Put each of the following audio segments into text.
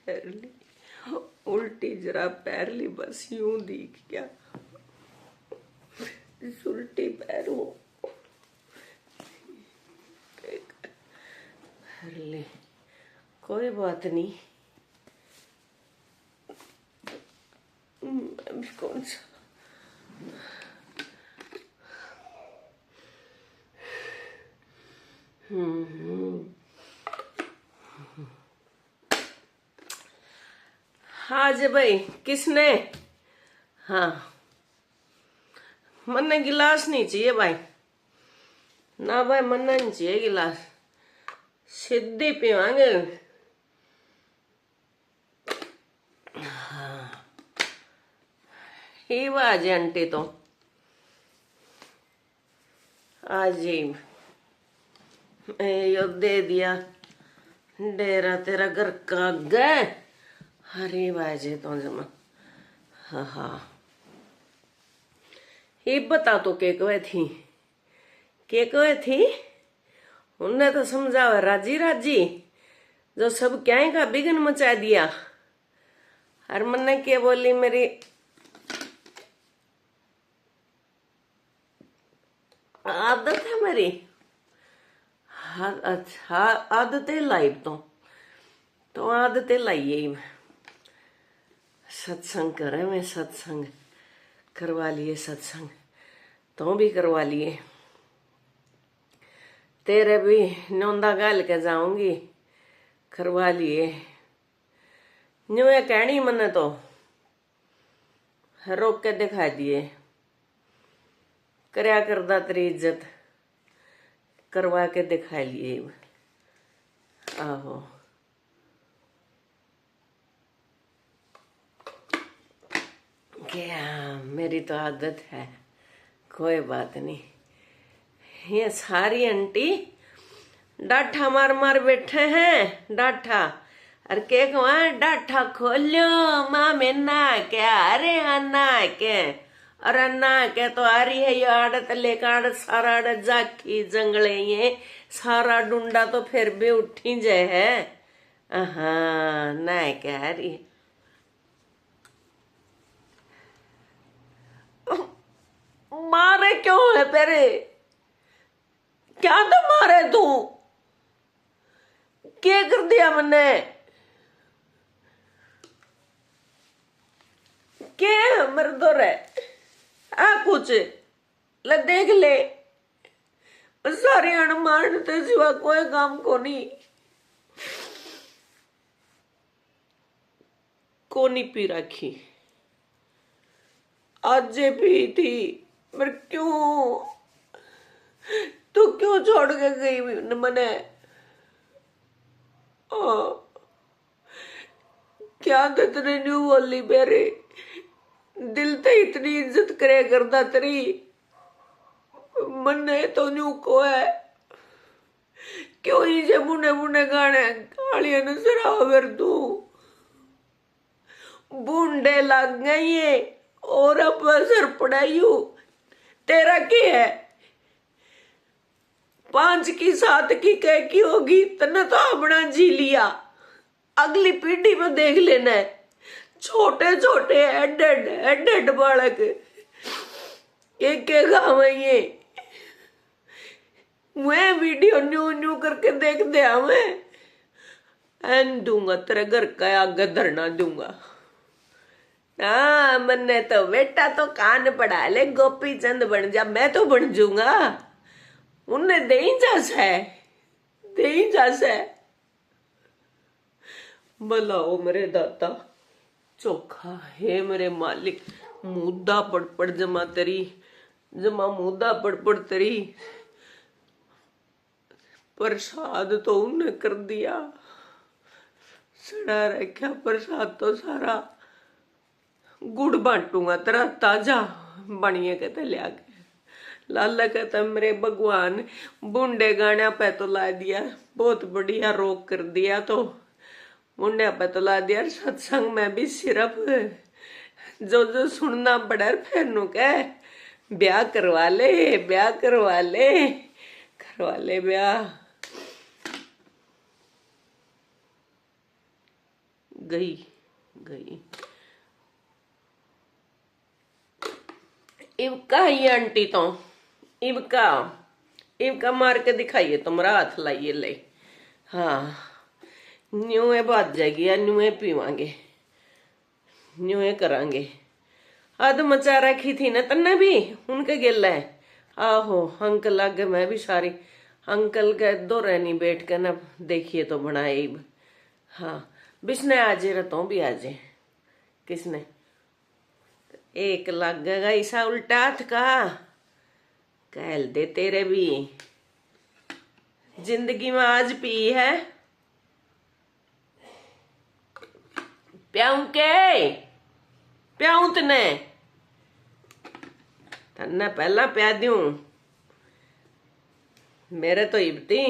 पैर ली, उल्टी जरा पैर ली, बस यूं दिख गया उल्टी पैर हो। पैर ले, कोई बात नहीं, अभी कौन सा हाँ जी भाई, किसने? हाँ, मन्ने गिलास नहीं चाहिए भाई, ना भाई मन्ना नहीं चाहिए गिलास, सीधी पीवांगे। हाँ, ही बाज आंटी तो आज ही यो दे दिया डेरा तेरा घर का गए। हरी बाजे तो जमा। हाँ हाँ, ये बता तो के कहे थी, के कहे थी, उनने तो समझावा राजी राजी, जो सब क्या का बिगन मचा दिया। और मन्ने के बोली मेरी आदत है मेरी, अच्छा आदतें लाई तो आदतें लाइए मैं, सत्संग करे, मैं सत्संग करवा लिए, सत्संग तो भी करवा लिए, तेरे भी नौंदा गाल के जाऊंगी, करवा लिए। न्यू ये कहनी मने तो रोक के दिखा दिए, करया करदा तेरी इज्जत, करवा के दिखा लिए। आहो, क्या मेरी तो आदत है, कोई बात नहीं। ये सारी आंटी डाठा मार मार बैठे हैं, डाठा और के डाठा खोलो माँ में ना क्या, अरे हाँ ना के, अरे ना के तो आ रही है ये आड़त लेकर, आड़त सारा आड़त जाकी जंगले, ये सारा डूंडा तो फिर भी उठी जाए है। हाँ ना क्या आ रही है, मारे क्यों है पेरे, क्या तो मारे तू, क्या कर दिया मैंने, क्या मर्दो रे आ कुछ ले देख ले, सारे अणमान ते सिवा कोई काम को नहीं पी रखी, आज पी थी, पर क्यों तू क्यों छोड़ के गई मने, क्या तो तेरे न्यू बोली मेरे दिल ते इतनी इज्जत करे करदा तेरी, मन्ने तो न्यू को है, क्यों ही जे मुने मुने गाने गालियां नजर आवर तू, बूंदे लग गई है और अब असर पड़ायू, तेरा क्या है, 5 की 7 की कह की होगी, तने तो अपना जी लिया, अगली पीढ़ी में देख लेना है, छोटे छोटे एडेड बालक एक गाँव ये, मैं वीडियो न्यू न्यू करके देख दे, मैं एन दूंगा तेरे घर का आगे धरना दूंगा। हाँ मन्ने तो बेटा तो कान पड़ा ले, गोपी चंद बन जा, मैं तो बन जूंगा, उन्हें दे ही जासे भलाओ मेरे दाता चोखा है मेरे मालिक, मुद्दा पड़ जमा तेरी, जमा मुद्दा पड़ तेरी, प्रसाद तो उन्हें कर दिया, सड़ा रखा प्रसाद तो सारा, गुड़ बांटूंगा तेरा ताजा बनिए कहते लिया के, लाला कहता मेरे भगवान बूंदे गाने पे तो ला दिया, बहुत बढ़िया रोक कर दिया, तो मुंडे पे तो ला दिया, सत्संग में भी सिर्फ जो सुनना पड़ा, फिर नु कह ब्याह करवा ले ब्याह, गई गई। इबका ही आंटी तो इबका मार के दिखाइए, तुम्हारा हाथ लाइए ले। हाँ न्यूए बात जाएगी या न्यूए पीवांगे, न्यूए करांगे। अद मचा रखी थी ना तन्ने भी उनके गिल है। आहो अंकल आगे मैं भी सारी अंकल के दो रहनी बैठ के ना देखिए तो बनाए इब। हाँ बिस्ने आजे रतो भी आजे। किसने एक लग गया ऐसा उल्टा हाथ का कहल दे तेरे भी जिंदगी में आज पी है। प्याऊ के प्याऊ तन्ने पहला प्या दूं। मेरे तो इबती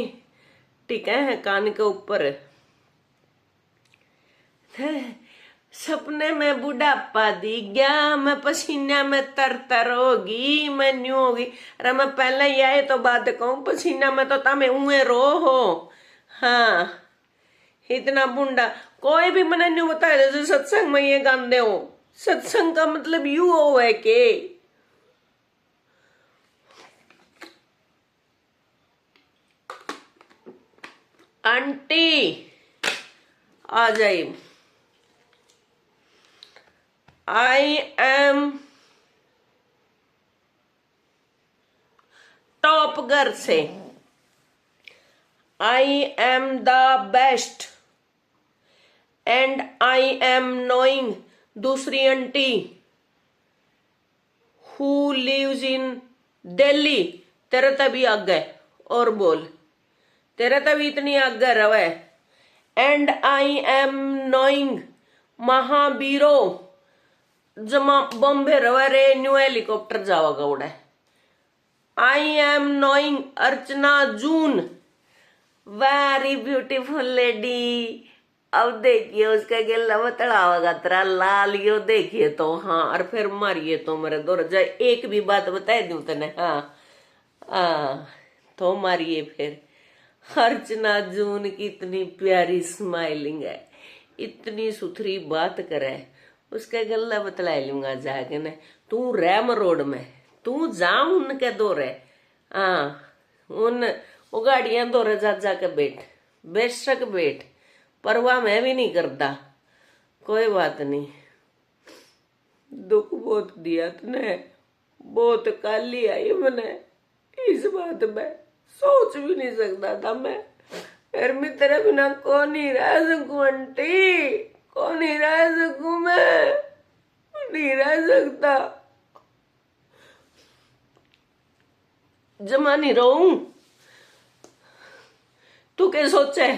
टिके हैं कान के ऊपर। सपने में बुढ़ापा दी गया, मैं पसीना में तर होगी, मैं न्यू होगी। अरे मैं पहले ही आए तो बात कहूं, पसीना में तो तमें उए रो हो। हाँ इतना बुंडा कोई भी मैंने न्यू बताया जैसे सत्संग में ये गाने हो। सत्संग का मतलब यू हो है के आंटी आ जाए। आई एम टॉप गर्ल से I am the best and I am knowing. दूसरी aunty who lives in Delhi. तेरे तभी आगे और बोल, तेरे तभी इतनी आगे रवे। एंड आई एम नोइंग महावीरो जमा बॉम्बे रवे रे न्यू हेलीकॉप्टर जावागा उड़े। आई am knowing Archana June very beautiful lady. अब देखिए उसका गिल्ला मतड़ावागा तेरा लाल यो देखिए तो। हाँ और फिर मारिए तो मेरे दौर जाए। एक भी बात बता दूं तने। हाँ तो मारिए फिर। अर्चना जून की इतनी प्यारी स्माइलिंग है, इतनी सुथरी बात करे, उसका गल्ला बतला लूंगा जाके न। तू रैम रोड में तू जा उनके दौरे। उन वो गाड़ियां दौरे जा जाके बैठ, बेशक बैठ, परवाह मैं भी नहीं करता। कोई बात नहीं। दुख बहुत दिया तूने, बहुत काली आई मैंने, इस बात में सोच भी नहीं सकता था मैं। फिर मैं तेरे बिना कौन ही रह सकूं आंटी, कौन ही रह सकूं मैं, नहीं रह सकता। जमा नहीं रहूं। तू क्या सोचे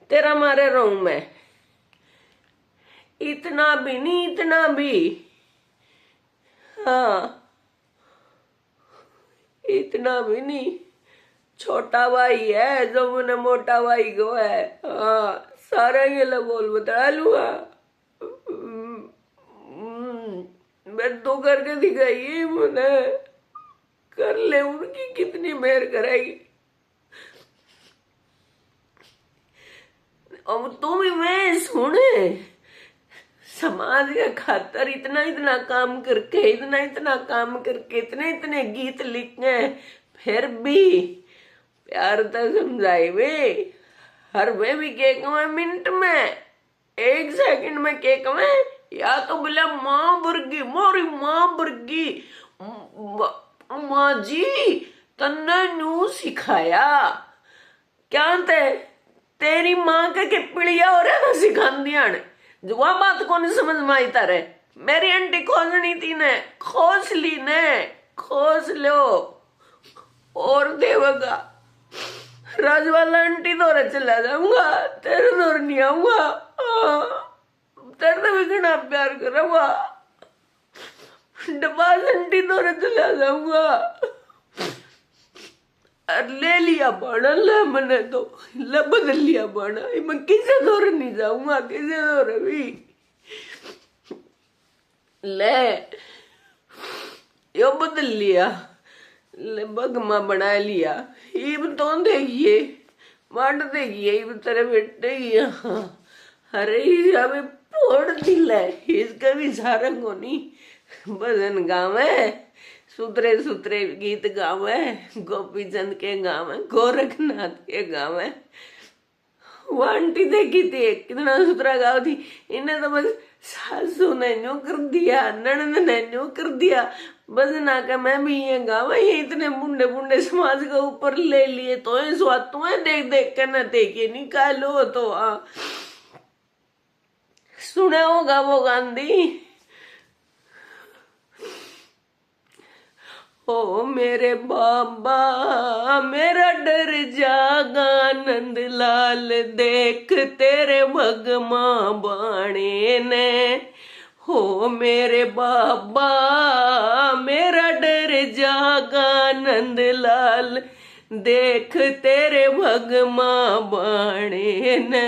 तेरा मारे रहूं मैं? इतना भी नहीं, इतना भी। हाँ इतना भी नहीं। छोटा भाई है जो मैंने मोटा भाई को है। हाँ सारा ये बोल बता लूंगा। मैं तो करके दिखाई मैंने, कर ले उनकी कितनी मेहर करेगी। अब तुम ही मैं सुने समाज के खातर इतना इतना काम करके, इतना इतना काम करके, इतने इतने गीत लिखे, फिर भी प्यार तो समझाए वे। हर वे भी केक में मिनट में 1 सेकंड में केक में, या तो बोला माँ बुर्गी मोरी माँ बुर्गी माँ जी तन्ने नू सिखाया क्या थे तेरी माँ के पिड़िया हो रहा सिखांदिया ने। जो वह बात को नहीं समझ में आई तारे। मेरी आंटी खोजनी थी ने, खोज ली ने, खोज लो और देवगा। राजवाला आंटी दौरे चला जाऊंगा, तेरे दौर नहीं आऊंगा। तेरे तो भी घना प्यार करूंगा। डबास आंटी दौरे चला जाऊंगा। ले लिया बाणा ले मैंने तो, ले बदल लिया बाणा। मैं किसे दौरे नहीं जाऊंगा, किसे दौरे भी ले यो बदल लिया, ले बगमा बना लिया। इब तो देखिए मांड देखिए इब तेरे बेटे ही। अरे अभी फोड़ दिला इसका भी सारंग होनी भजन गावे सुतरे सुतरे गीत गावे गोपी चंद के गावे गोरखनाथ के गावे। वो आंटी देखी थी कितना सुतरा गाव थी, इन्हें तो बस सासू ने न्यू कर दिया ननद ने न्यू कर दिया भजन आके मैं भी ये गावा। ये इतने बुंडे बुंडे समाज के ऊपर ले लिए तो स्वाद तुम्हें देख देख कर न देखिए निकालो तो सुना होगा वो गांधी। ओ मेरे बाबा मेरा डर जागा नंद लाल देख तेरे भगमा बाणे ने। हो मेरे बाबा मेरा डर जागा नंद लाल देख तेरे भगमा बाणे ने।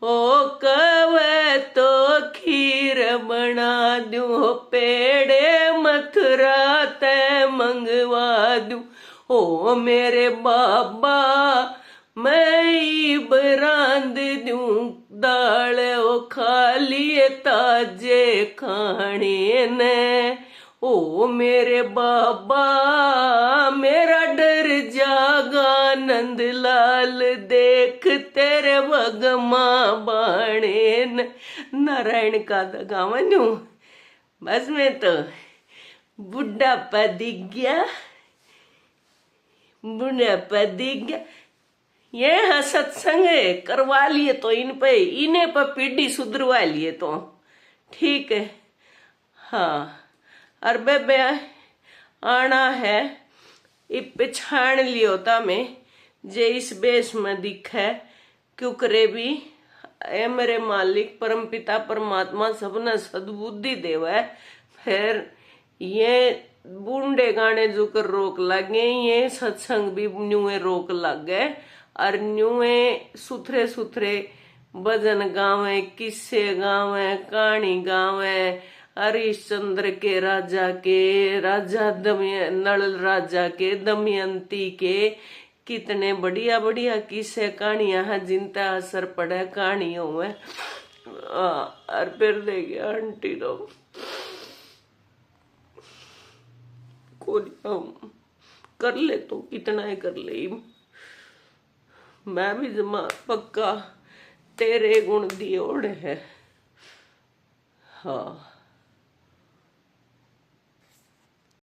हो कवे तो खीर बना दूं पेड़े मथुरा ते मंगवा दूं। ओ मेरे बाबा मैं बरांद दूं दाल ओ खाली ताजे खाने ने। ओ मेरे बाबा मेरा डर जागा नंद लाल देख तेरे भगमा बाणे न। नारायण का गावनू बस में तो बुढ़ापा दिख गया बुढ़ापा दिख गया। ये हाँ सत्संग करवा लिए तो इन्हें पर पीढ़ी सुधरवा लिए तो ठीक है। हाँ और बेबे आना है पिछाण लियो था मैं जे इस बेस में दिखे क्यों करे भी ए मेरे मालिक परम पिता परमात्मा सबने सद्बुद्धि देवे। फिर ये बूंदे गाने जो कर रोक लगे ये सत्संग भी न्यूए रोक लग गए और न्यूए सुथरे सुथरे भजन गावे किस्से गावे कहानी गावे हरिश्चंद्र के राजा नल राजा के दमयंती के कितने बढ़िया बढ़िया किस्से कहानियां हैं जिनका असर पड़ा कहानियों में। और फिर देखिए आंटी तो कर ले तो कितना ही कर ले मैं भी जमा पक्का तेरे गुण दियोड़ है। हाँ